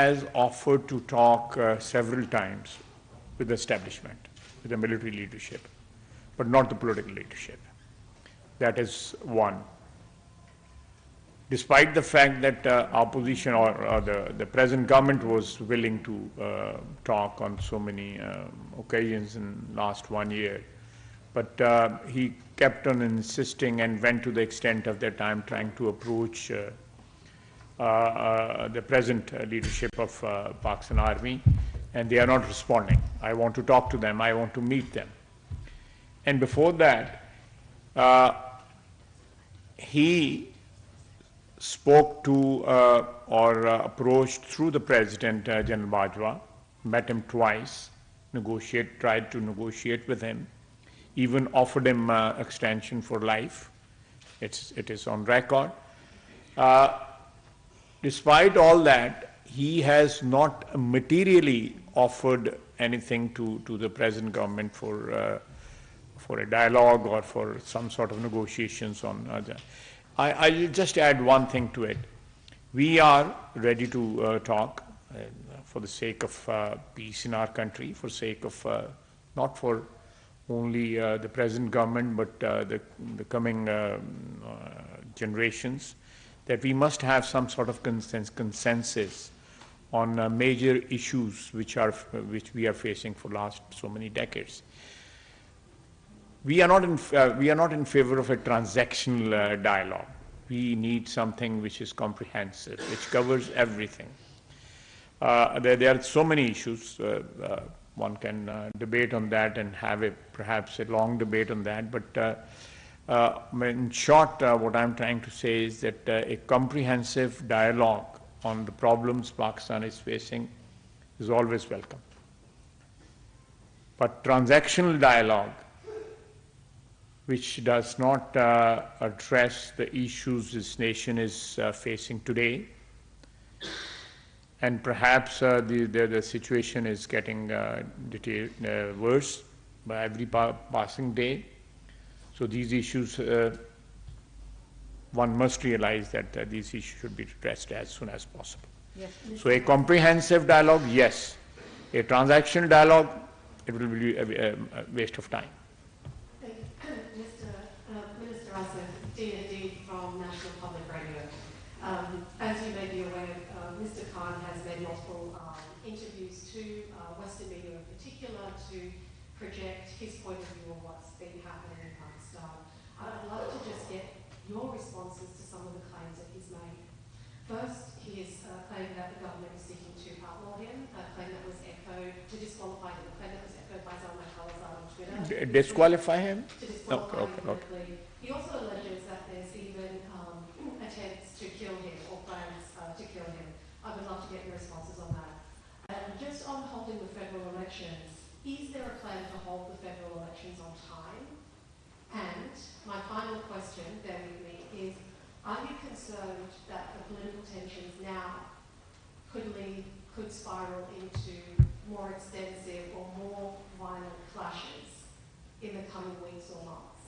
has offered to talk several times with the establishment, with the military leadership, but not the political leadership. That is one. Despite the fact that opposition or the present government was willing to talk on so many occasions in the last 1 year, but he kept on insisting and went to the extent of their time trying to approach the present leadership of Pakistan Army, and they are not responding. I want to talk to them, I want to meet them. And before that, he spoke to or approached through the President, General Bajwa, met him twice, tried to negotiate with him, even offered him extension for life. It is on record. Despite all that, he has not materially offered anything to the present government for a dialogue or for some sort of negotiations on that. I'll just add one thing to it. We are ready to talk for the sake of peace in our country, for sake of not for only the present government, but the coming generations, that we must have some sort of consensus on major issues which we are facing for last so many decades. We are not in favor of a transactional dialogue. We need something which is comprehensive, which covers everything. There are so many issues. One can debate on that and have perhaps a long debate on that. But in short, what I'm trying to say is that a comprehensive dialogue on the problems Pakistan is facing is always welcome. But transactional dialogue, which does not address the issues this nation is facing today, and perhaps the situation is getting worse by every passing day. So these issues, one must realize that these issues should be addressed as soon as possible. Yes, so a comprehensive dialogue, yes. A transactional dialogue, it will be a waste of time. Minister Asif, D&D from National Public Radio. As you may be aware, Mr. Khan has made multiple interviews to Western media in particular to project his point of view on what's been happening in Pakistan. I'd love to just get your responses to some of the claims that he's made. First, he has claimed that the government is seeking to outlaw him, a claim that was echoed, to disqualify him, a claim that was echoed by Zalmay Khawaja on Twitter. Disqualify him? To disqualify him okay. He also alleges that there's even attempts to kill him or plans to kill him. I would love to get your responses on that. And just on holding the federal elections, is there a plan to hold the federal elections on time? And my final question, bear with me, is are you concerned that the political tensions now could spiral into more extensive or more violent clashes in the coming weeks or months,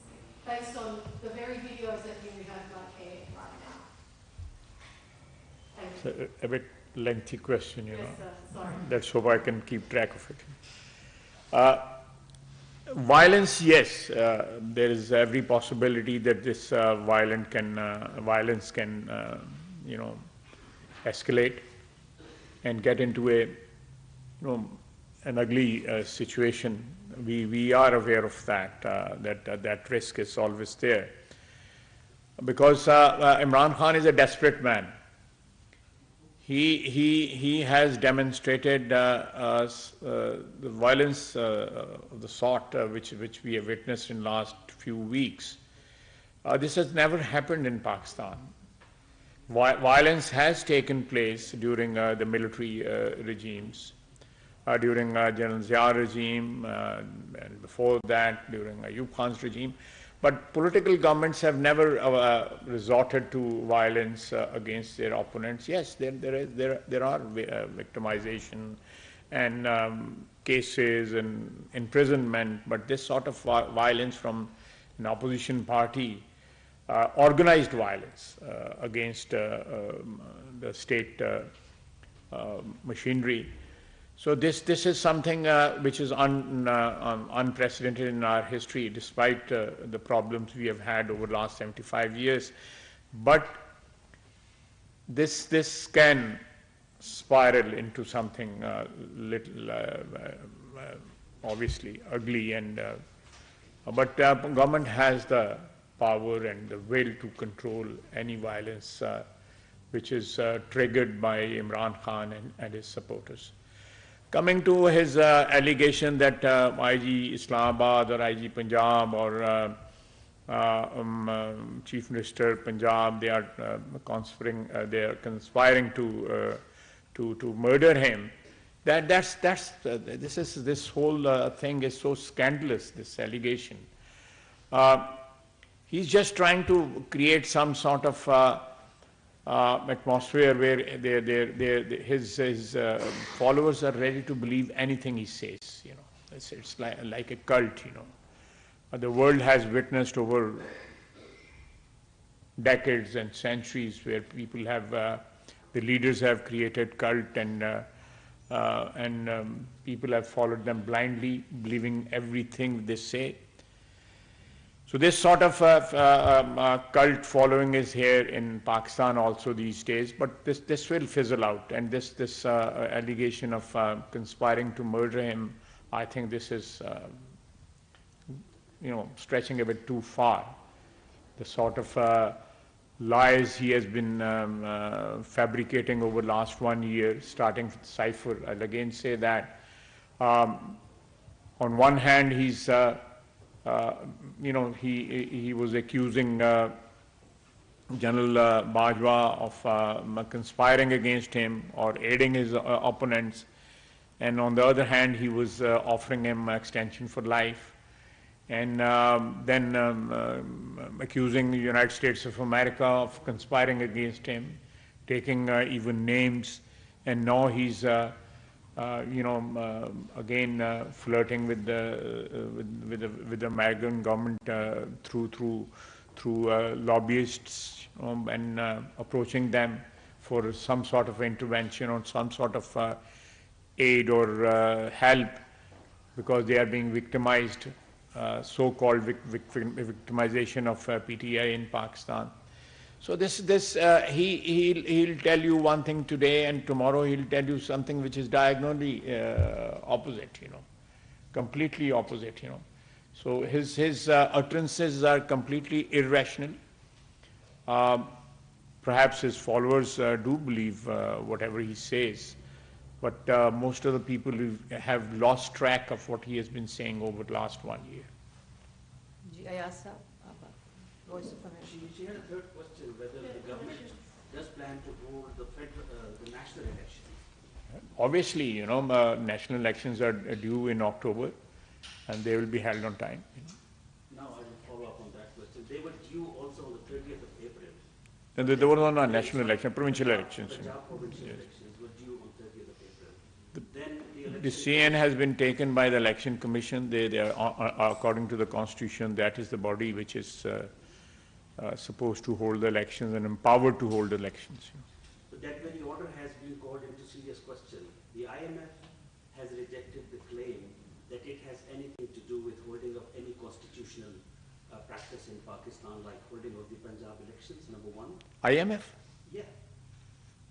based on the very videos that you have aired right now? It's a bit lengthy question, you know. Sir. Sorry. Let's hope I can keep track of it. Violence, yes. There is every possibility that this violence can, escalate and get into an ugly situation. We are aware of that. That risk is always there, because Imran Khan is a desperate man. He has demonstrated the violence of the sort which we have witnessed in the last few weeks. This has never happened in Pakistan. Violence has taken place during the military regimes, during General Zia regime, and before that during Ayub Khan's regime. But political governments have never resorted to violence against their opponents. Yes, there are victimization and cases and imprisonment, but this sort of violence from an opposition party, organized violence against the state machinery. So this is something which is unprecedented in our history, despite the problems we have had over the last 75 years. But this can spiral into something little obviously ugly, and but government has the power and the will to control any violence which is triggered by Imran Khan and his supporters. Coming to his allegation that IG Islamabad or IG Punjab or Chief Minister Punjab, they are conspiring to murder him. This whole thing is so scandalous. This allegation. He's just trying to create some sort of atmosphere where his followers are ready to believe anything he says. You know, it's like a cult. You know, the world has witnessed over decades and centuries where people have, the leaders have created cult, and people have followed them blindly, believing everything they say. So this sort of cult following is here in Pakistan also these days, but this will fizzle out, and this allegation of conspiring to murder him, I think this is stretching a bit too far. The sort of lies he has been fabricating over the last 1 year, starting with Cypher. I'll again say that on one hand he's he was accusing General Bajwa of conspiring against him or aiding his opponents, and on the other hand he was offering him extension for life, and then accusing the United States of America of conspiring against him, taking even names, and now he's again flirting with the American government through lobbyists, and approaching them for some sort of intervention or some sort of aid or help, because they are being victimized, so-called victimization of PTI in Pakistan. So he'll tell you one thing today, and tomorrow he'll tell you something which is diagonally opposite, completely opposite, So his utterances are completely irrational. Perhaps his followers do believe whatever he says, but most of the people have lost track of what he has been saying over the last 1 year. She had a third question, whether the government does plan to hold the national election. Obviously, national elections are due in October, and they will be held on time. Now I will follow up on that question. They were due also on the 30th of April. And there were no national elections, provincial elections. Punjab provincial elections were due on 30th of April. Then the decision has been taken by the Election Commission. They are, according to the Constitution, that is the body which is supposed to hold the elections and empowered to hold elections. So that very order has been called into serious question. The IMF has rejected the claim that it has anything to do with holding of any constitutional practice in Pakistan, like holding of the Punjab elections, number one. IMF? Yeah.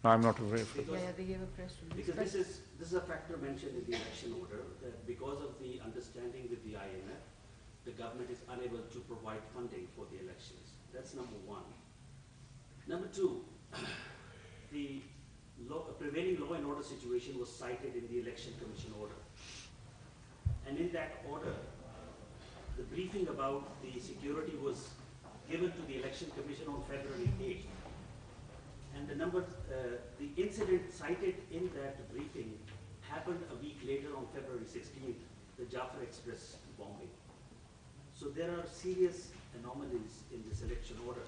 No, I'm not aware of it. They gave a press release. Because this is a factor mentioned in the election order, that because of the understanding with the IMF, the government is unable to provide funding for the elections. That's number one. Number two, the prevailing law and order situation was cited in the Election Commission order. And in that order, the briefing about the security was given to the Election Commission on February 8th. And the incident cited in that briefing happened a week later on February 16th, the Jafar Express bombing. So there are serious anomalies in this election order,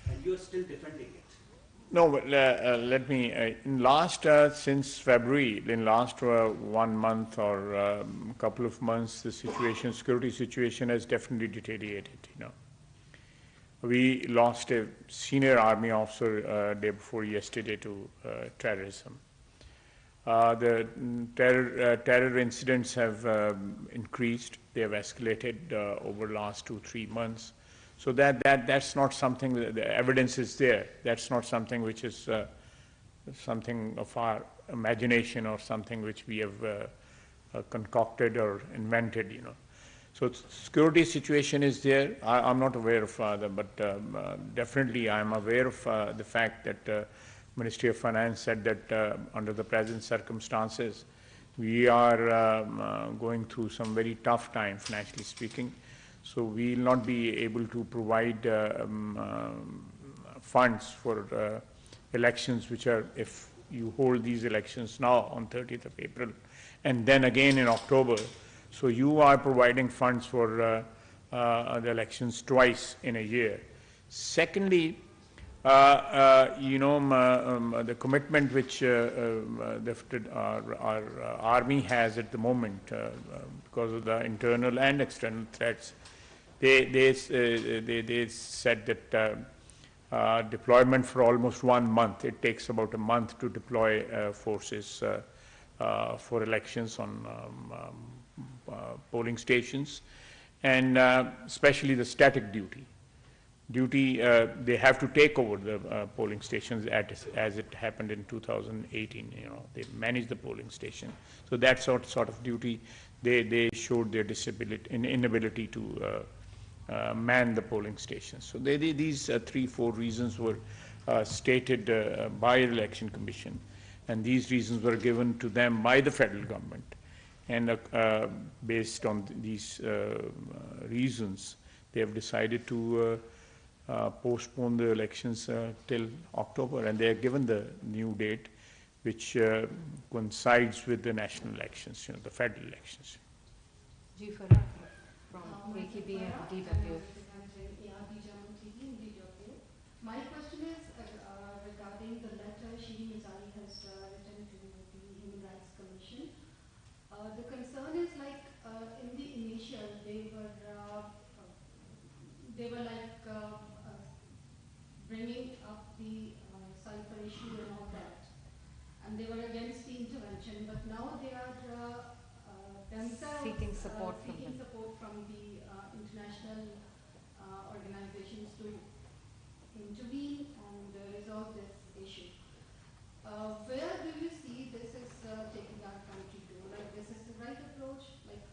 and you are still defending it. No, but let me, since February, in last 1 month or couple of months, the security situation has definitely deteriorated, We lost a senior army officer day before yesterday to terrorism. The terror incidents have increased. They have escalated over the last 2-3 months. So that's not something, the evidence is there. That's not something which is something of our imagination or something which we have concocted or invented, you know. So security situation is there. I'm not aware of that, but definitely I'm aware of the fact that Ministry of Finance said that under the present circumstances, we are going through some very tough time, financially speaking. So we will not be able to provide funds for elections, which are, if you hold these elections now on 30th of April, and then again in October. So you are providing funds for the elections twice in a year. Secondly, the commitment which our army has at the moment because of the internal and external threats, they said that deployment for almost 1 month. It takes about a month to deploy forces for elections on polling stations, and especially the static duty. They have to take over the polling stations as it happened in 2018. You know, they manage the polling station. So that sort of duty, they showed their inability to man the polling stations. So these 3-4 reasons were stated by the Election Commission, and these reasons were given to them by the federal government. And based on these reasons, they have decided to postpone the elections till October, and they are given the new date, which coincides with the national elections, you know, the federal elections. From AKB and DW. My question is regarding the letter Shri Mizani has written to the Human Rights Commission. The concern is like in the initial they were like bringing up the sulfur issue and all that, and they were against the intervention. But now they are themselves seeking support from the international organizations to intervene and resolve this issue. Where do you see this is taking our country to? Like, this is the right approach? Like,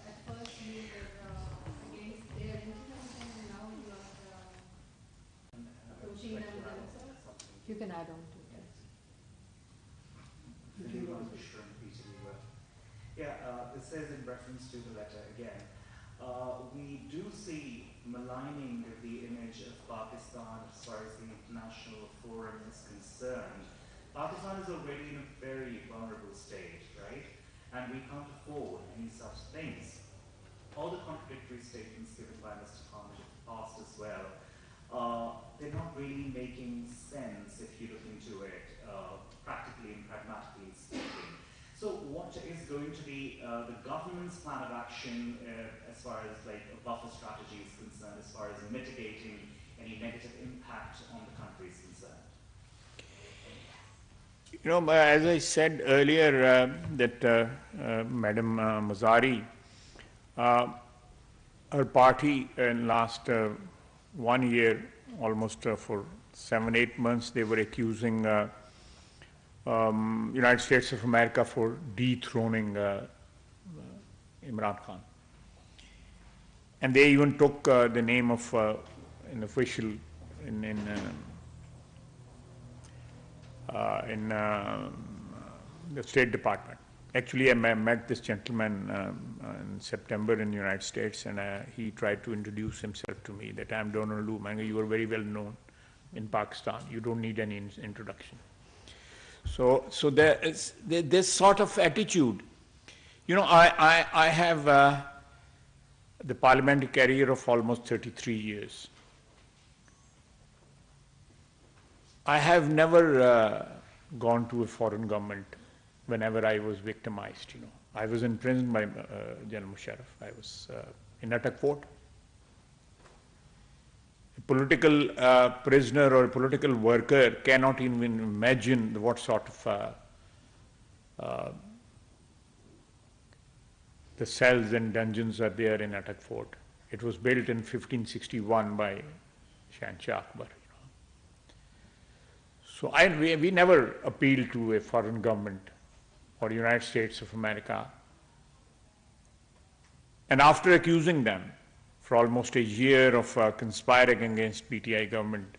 at first you were against their intervention, and now you are approaching them themselves? You can add on to that. It says in reference to the letter again, we do see maligning the image of Pakistan as far as the international forum is concerned. Pakistan is already in a very vulnerable state, right? And we can't afford any such things. All the contradictory statements given by Mr. Khan in the past as well, they're not really making sense if you look into it, practically and pragmatically speaking. So what is going to be the government's plan of action as far as like a buffer strategy is concerned, as far as mitigating any negative impact on the country is concerned? You know, as I said earlier, that Madam Mazari, her party in last 1 year, almost for 7-8 months, they were accusing United States of America for dethroning Imran Khan. And they even took the name of an official in the State Department. Actually, I met this gentleman in September in the United States, and he tried to introduce himself to me, that I'm Donald Lu. You are very well known in Pakistan. You don't need any introduction. So there is this sort of attitude. You know, I have the parliamentary career of almost 33 years. I have never gone to a foreign government whenever I was victimized, you know. I was imprisoned by General Musharraf. I was in Atak Fort. A political prisoner or a political worker cannot even imagine what sort of The cells and dungeons are there in Atak Fort. It was built in 1561 by Shahanshah Akbar. So we never appealed to a foreign government or United States of America. And after accusing them for almost a year of conspiring against PTI government,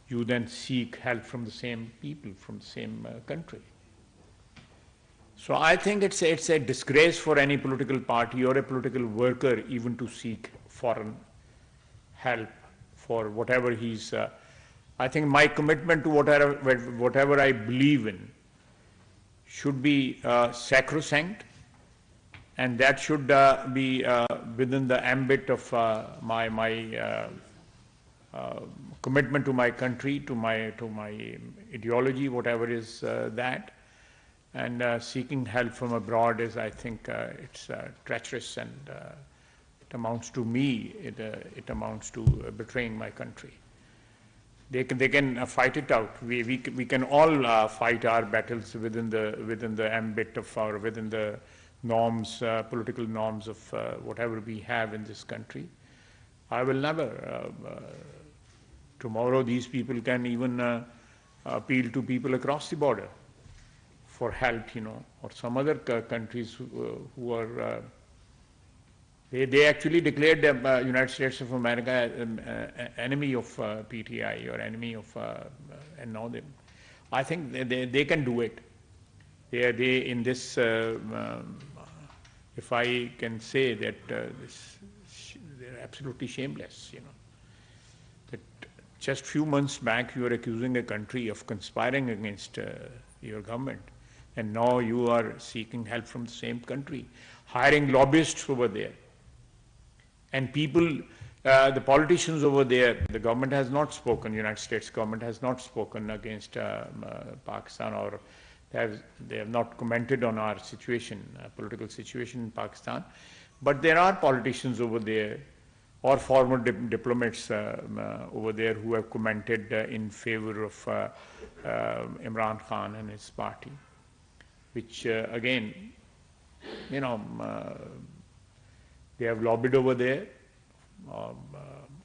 you then seek help from the same people, from the same country. So I think it's a disgrace for any political party or a political worker even to seek foreign help for whatever he's. I think my commitment to whatever I believe in should be sacrosanct, and that should be within the ambit of my commitment to my country, to my ideology, whatever is that. And seeking help from abroad is, I think, it's treacherous, and it amounts to me. It amounts to betraying my country. They can fight it out. We can all fight our battles within the ambit of within the norms, political norms of whatever we have in this country. I will never. Tomorrow, these people can even appeal to people across the border for help, or some other countries who are, they actually declared the United States of America an enemy of PTI or enemy of, and now I think they can do it. They in this, if I can say that they're absolutely shameless, that just few months back you were accusing a country of conspiring against your government. And now you are seeking help from the same country, hiring lobbyists over there. And people, the politicians over there, the government has not spoken, United States government has not spoken against Pakistan, or they have not commented on our situation, political situation in Pakistan. But there are politicians over there, or former diplomats over there who have commented in favor of Imran Khan and his party, which again, they have lobbied over there,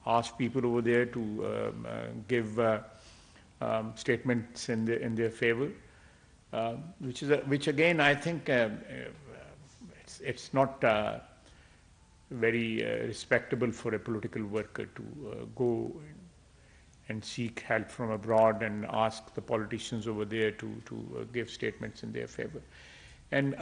asked people over there to give statements in their favor, which again I think it's not very respectable for a political worker to go and seek help from abroad and ask the politicians over there to give statements in their favor. And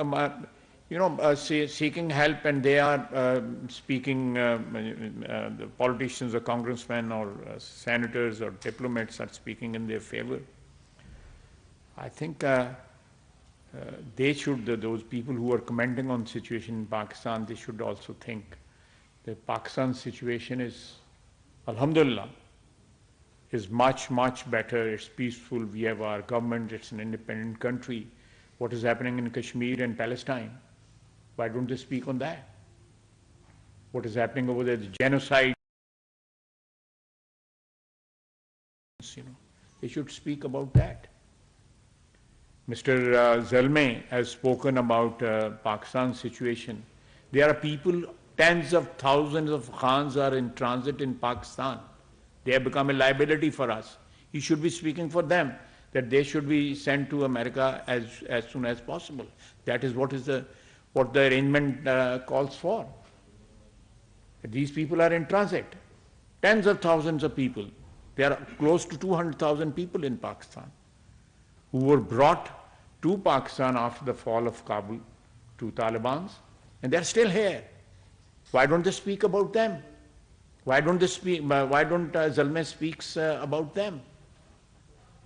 seeking help, and they are speaking, the politicians or congressmen or senators or diplomats are speaking in their favor. I think they should, those people who are commenting on the situation in Pakistan, they should also think that Pakistan's situation is, alhamdulillah, is much, much better. It's peaceful. We have our government. It's an independent country. What is happening in Kashmir and Palestine? Why don't they speak on that? What is happening over there, the genocide? They should speak about that. Mr. Zalmay has spoken about Pakistan's situation. There are people, tens of thousands of Khans are in transit in Pakistan. They have become a liability for us. He should be speaking for them, that they should be sent to America as soon as possible. That is what the arrangement calls for. These people are in transit. Tens of thousands of people. There are close to 200,000 people in Pakistan who were brought to Pakistan after the fall of Kabul to Taliban, and they're still here. Why don't they speak about them? Why don't Zalmay speaks about them?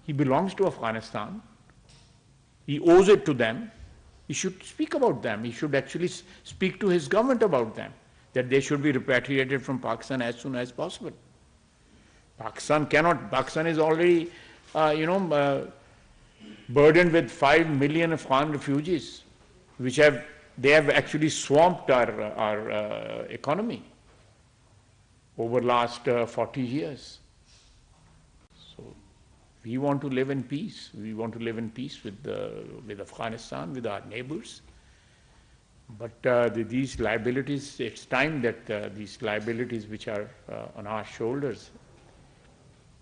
He belongs to Afghanistan. He owes it to them. He should speak about them. He should actually speak to his government about them, that they should be repatriated from Pakistan as soon as possible. Pakistan is already, burdened with 5 million Afghan refugees, they have actually swamped our economy over last 40 years. So We want to live in peace. We want to live in peace with Afghanistan, with our neighbors. But these liabilities, it's time that these liabilities which are on our shoulders,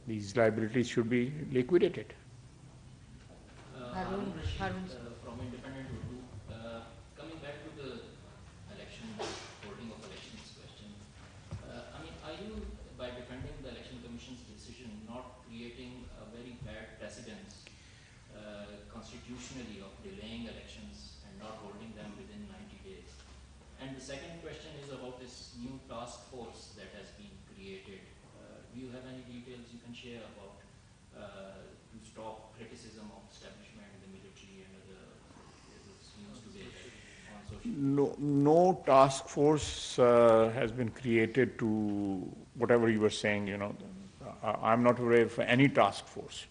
these liabilities should be liquidated. Harun, from Independent Urdu, coming back to the election, holding of elections question, I mean, are you, by defending the Election Commission's decision, not creating a very bad precedence constitutionally of delaying elections and not holding them within 90 days? And the second question is about this new task force that has been created. Do you have any details you can share about to stop criticism of establishment, the military, and other news today on social media? No task force has been created to whatever you were saying, I'm not aware of any task force.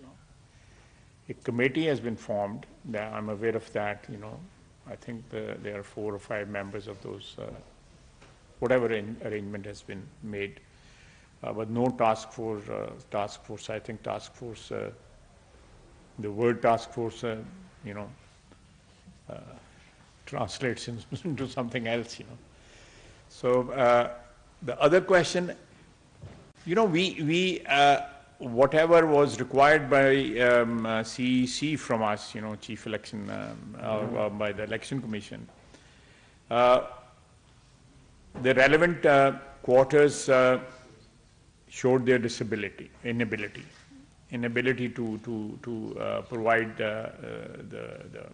A committee has been formed, I'm aware of that, I think there are 4 or 5 members of those, whatever arrangement has been made. But no task force, I think task force, the word task force, translates into something else, So the other question, we whatever was required by CEC from us, Chief Election, by the Election Commission, the relevant quarters showed their inability to provide the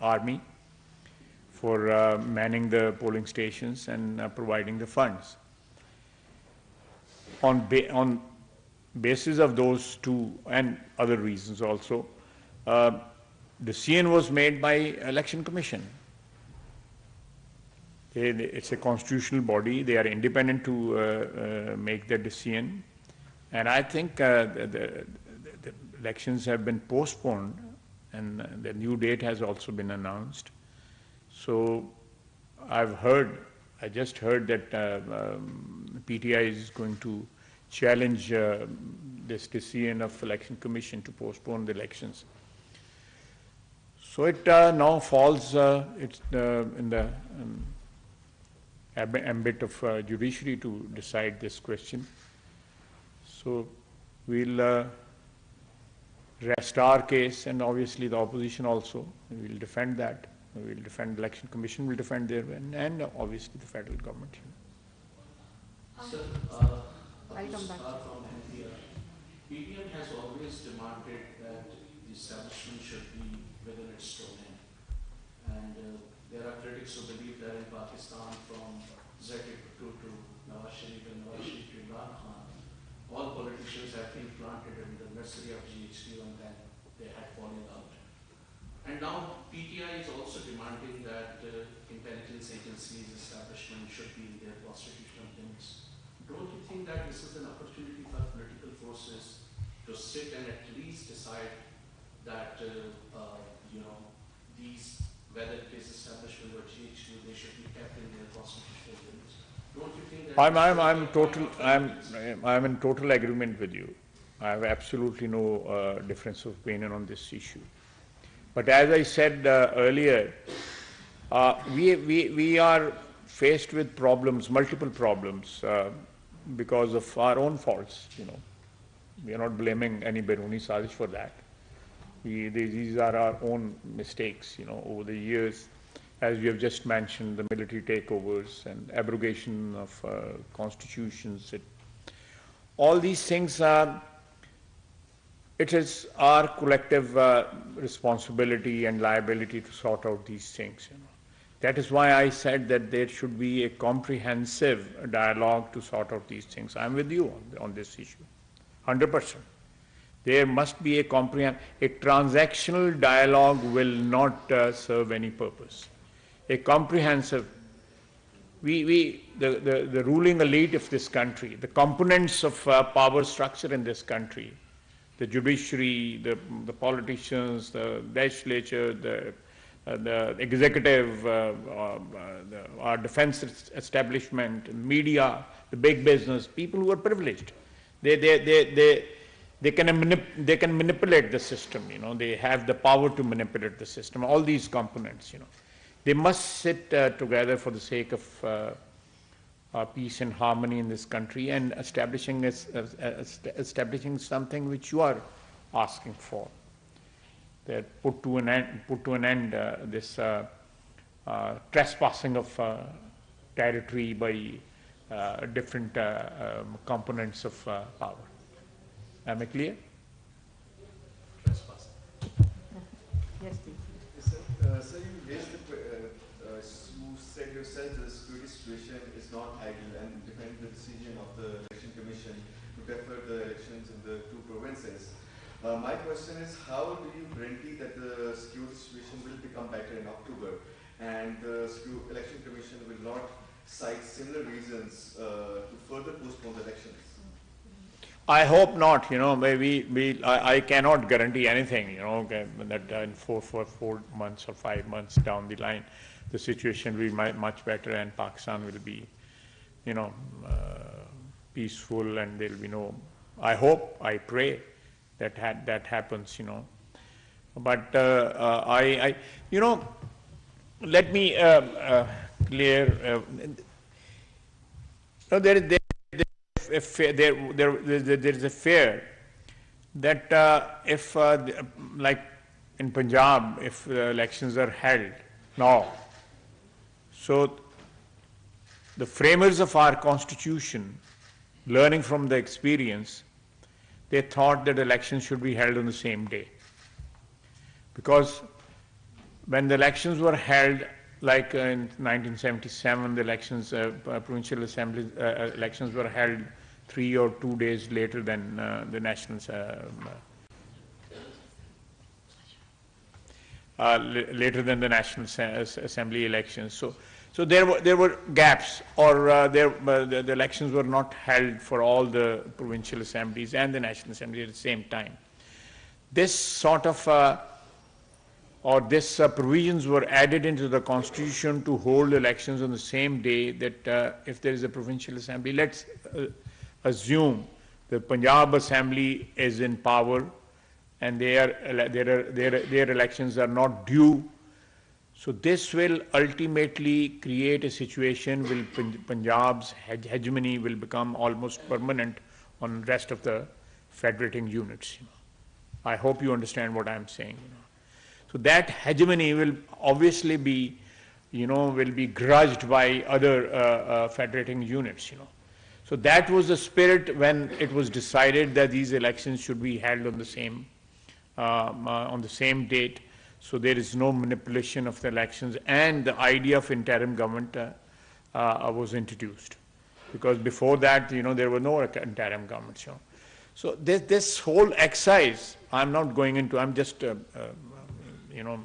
army for manning the polling stations and providing the funds. On basis of those 2 and other reasons also, the decision was made by Election Commission. It's a constitutional body. They are independent to make their decision. And I think the elections have been postponed and the new date has also been announced. So I just heard that PTI is going to challenge this decision of Election Commission to postpone the elections. So it now falls in the ambit of judiciary to decide this question. So we'll rest our case, and obviously the opposition also will defend that. We'll defend the Election Commission, will defend their, and obviously the federal government. Sir, I'll come back. From media. PDM has always demanded that the establishment should be within its domain. And there are critics who believe that in Pakistan, from Zaki to Nawaz Sharif and Nawaz Sharif to Imran Khan, all politicians have been planted in the nursery of GHQ and then they had fallen out. And now PTI is also demanding that intelligence agencies establishment should be in their constitutional limits. Don't you think that this is an opportunity for political forces to sit and at least decide that, these, whether it is establishment or GHQ, they should be kept in their constitutional limits? Don't you think that... I'm in total agreement with you. I have absolutely no difference of opinion on this issue. But as I said earlier, we are faced with problems, multiple problems, because of our own faults, We are not blaming any Beruni Sazish for that. These are our own mistakes, over the years, as we have just mentioned, the military takeovers and abrogation of constitutions. All these things it is our collective responsibility and liability to sort out these things. That is why I said that there should be a comprehensive dialogue to sort out these things. I'm with you on this issue, 100%. There must be a transactional dialogue will not serve any purpose. A comprehensive, the ruling elite of this country, the components of power structure in this country, the judiciary, the politicians, the legislature, the executive, our defense establishment, media, the big business, people who are privileged. They they can manipulate the system, you know, they have the power to manipulate the system, all these components, you know. They must sit together for the sake of peace and harmony in this country and establishing something which you are asking for. That put to an end this trespassing of territory by different components of power. Am I clear? Yes, please. Sir, you raised you said yourself the security situation is not ideal and defend the decision of the election commission to defer the elections in the two provinces. My question is, how do you guarantee that the security situation will become better in October and the election commission will not cite similar reasons to further postpone the elections? I hope not, you know, I cannot guarantee anything, you know, that in 4 months or 5 months down the line, the situation will be much better and Pakistan will be, you know, peaceful and there will be no, I hope, I pray that that happens, you know. But you know, let me clear, there is a fear that if, like in Punjab, if elections are held now, so the framers of our constitution, learning from the experience, they thought that elections should be held on the same day. Because when the elections were held, like in 1977, the elections, provincial assembly elections were held 3 or 2 days later than the national assembly elections. So there were gaps, or the elections were not held for all the provincial assemblies and the national assembly at the same time. This sort of provisions were added into the constitution to hold elections on the same day, that if there is a provincial assembly, let's assume the Punjab assembly is in power and their elections are not due. So this will ultimately create a situation where Punjab's hegemony will become almost permanent on the rest of the federating units. You know. I hope you understand what I'm saying. You know. So that hegemony will obviously be, you know, will be grudged by other federating units. You know. So that was the spirit when it was decided that these elections should be held on the same date. So there is no manipulation of the elections, and the idea of interim government was introduced, because before that, you know, there were no interim governments. You know. So this whole exercise, I'm not going into. I'm just you know,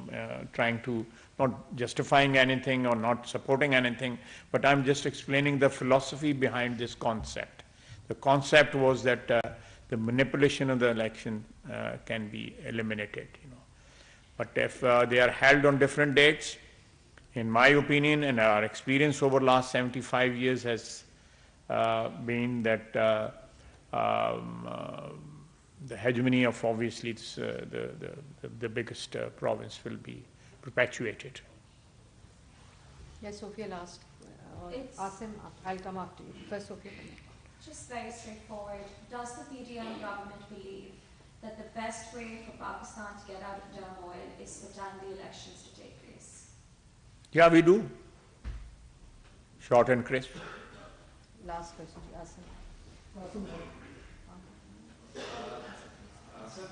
trying to, not justifying anything or not supporting anything, but I'm just explaining the philosophy behind this concept. The concept was that the manipulation of the election can be eliminated. You know. But if they are held on different dates, in my opinion and our experience over the last 75 years has been that the hegemony of obviously the biggest province will be perpetuated. Yes, Sophia last. Asim, I'll come after you. First, Sophia. Just very straightforward. Does the PDM government believe that the best way for Pakistan to get out of turmoil is for timely elections to take place? Yeah, we do. Short and crisp. Last question to Asim. Sir,